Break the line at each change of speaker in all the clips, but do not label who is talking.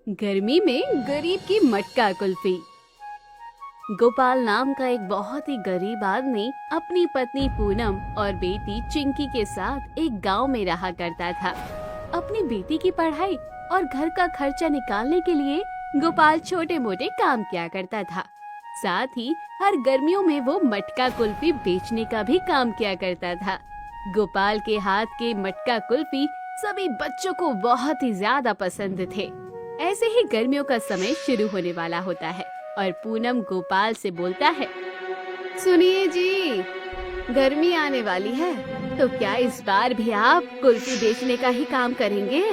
गर्मी में गरीब की मटका कुल्फी। गोपाल नाम का एक बहुत ही गरीब आदमी अपनी पत्नी पूनम और बेटी चिंकी के साथ एक गांव में रहा करता था। अपनी बेटी की पढ़ाई और घर का खर्चा निकालने के लिए गोपाल छोटे मोटे काम किया करता था। साथ ही हर गर्मियों में वो मटका कुल्फी बेचने का भी काम किया करता था। गोपाल के हाथ के मटका कुल्फी सभी बच्चों को बहुत ही ज्यादा पसंद थे। ऐसे ही गर्मियों का समय शुरू होने वाला होता है और पूनम गोपाल से बोलता है, सुनिए जी, गर्मी आने वाली है, तो क्या इस बार भी आप कुल्फी बेचने का ही काम करेंगे?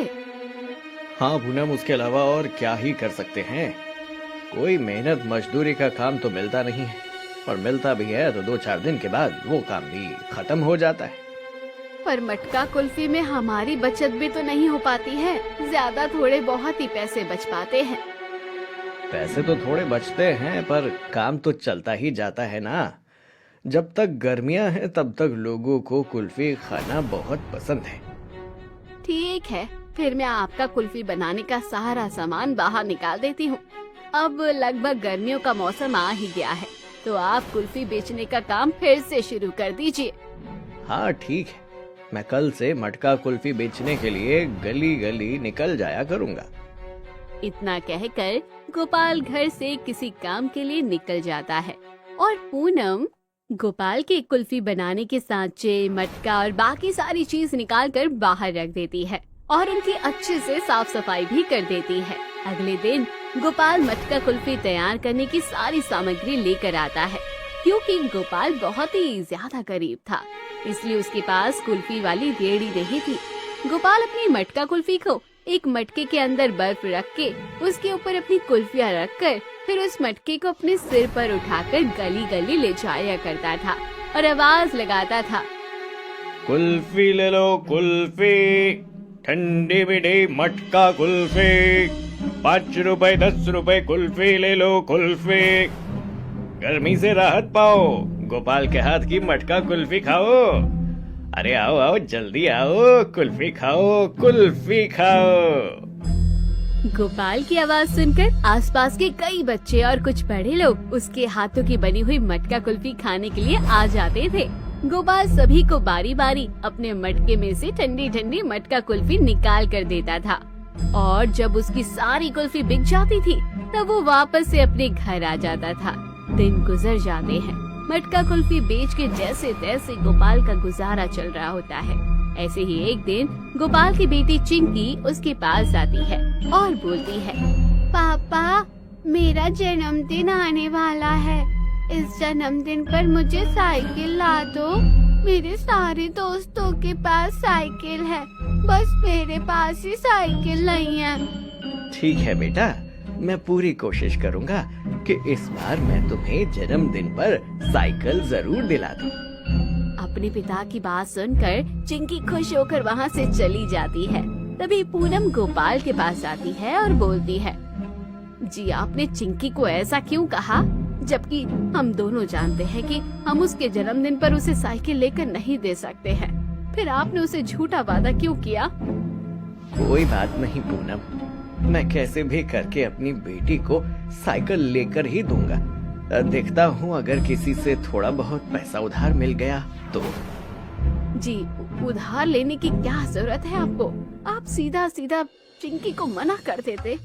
हाँ पूनम, उसके अलावा और क्या ही कर सकते हैं। कोई मेहनत मजदूरी का काम तो मिलता नहीं है, और मिलता भी है तो 2-4 दिन के बाद वो काम भी खत्म हो जाता है।
पर मटका कुल्फी में हमारी बचत भी तो नहीं हो पाती है। ज्यादा थोड़े बहुत ही पैसे बच पाते हैं।
पैसे तो थोड़े बचते हैं, पर काम तो चलता ही जाता है ना। जब तक गर्मियां हैं तब तक लोगों को कुल्फी खाना बहुत पसंद है।
ठीक है, फिर मैं आपका कुल्फी बनाने का सारा सामान बाहर निकाल देती हूँ। अब लगभग गर्मियों का मौसम आ ही गया है, तो आप कुल्फी बेचने का काम फिर से शुरू कर दीजिए।
हाँ ठीक है, मैं कल से मटका कुल्फी बेचने के लिए गली गली निकल जाया करूँगा।
इतना कहकर गोपाल घर से किसी काम के लिए निकल जाता है और पूनम गोपाल के कुल्फी बनाने के सांचे, मटका और बाकी सारी चीज निकाल कर बाहर रख देती है और उनकी अच्छे से साफ सफाई भी कर देती है। अगले दिन गोपाल मटका कुल्फी तैयार करने की सारी सामग्री लेकर आता है। क्योंकि गोपाल बहुत ही ज्यादा गरीब था, इसलिए उसके पास कुल्फी वाली रेहड़ी नहीं थी। गोपाल अपनी मटका कुल्फी को एक मटके के अंदर बर्फ रख के उसके ऊपर अपनी कुल्फियाँ रखकर फिर उस मटके को अपने सिर पर उठाकर गली गली ले जाया करता था और आवाज लगाता था,
कुल्फी ले लो कुल्फी, ठंडी मीठी मटका कुल्फी, 5 रुपए 10 रुपए कुल्फी ले लो कुल्फी। गर्मी से राहत पाओ, गोपाल के हाथ की मटका कुल्फी खाओ। अरे आओ आओ, जल्दी आओ, कुल्फी खाओ, कुल्फी खाओ।
गोपाल की आवाज सुनकर आसपास के कई बच्चे और कुछ बड़े लोग उसके हाथों की बनी हुई मटका कुल्फी खाने के लिए आ जाते थे। गोपाल सभी को बारी बारी अपने मटके में से ठंडी ठंडी मटका कुल्फी निकाल कर देता था और जब उसकी सारी कुल्फी बिक जाती थी तब वो वापस से अपने घर आ जाता था। दिन गुजर जाते हैं, मटका कुल्फी बेच के जैसे तैसे गोपाल का गुजारा चल रहा होता है। ऐसे ही एक दिन गोपाल की बेटी चिंकी उसके पास आती है और बोलती है, पापा, मेरा जन्मदिन आने वाला है। इस जन्मदिन पर मुझे साइकिल ला दो। मेरे सारे दोस्तों के पास साइकिल है, बस मेरे पास ही साइकिल नहीं है।
ठीक है बेटा, मैं पूरी कोशिश करूँगा कि इस बार मैं तुम्हें जन्मदिन पर साइकिल जरूर दिला दूं।
अपने पिता की बात सुनकर चिंकी खुश होकर वहाँ से चली जाती है। तभी पूनम गोपाल के पास आती है और बोलती है, जी आपने चिंकी को ऐसा क्यों कहा, जबकि हम दोनों जानते हैं कि हम उसके जन्मदिन पर उसे साइकिल लेकर नहीं दे सकते हैं। फिर आपने उसे झूठा वादा क्यों किया?
कोई बात नहीं पूनम, मैं कैसे भी करके अपनी बेटी को साइकिल लेकर ही दूंगा। देखता हूँ अगर किसी से थोड़ा बहुत पैसा उधार मिल गया तो।
जी उधार लेने की क्या जरूरत है आपको? आप सीधा सीधा चिंकी को मना कर देते।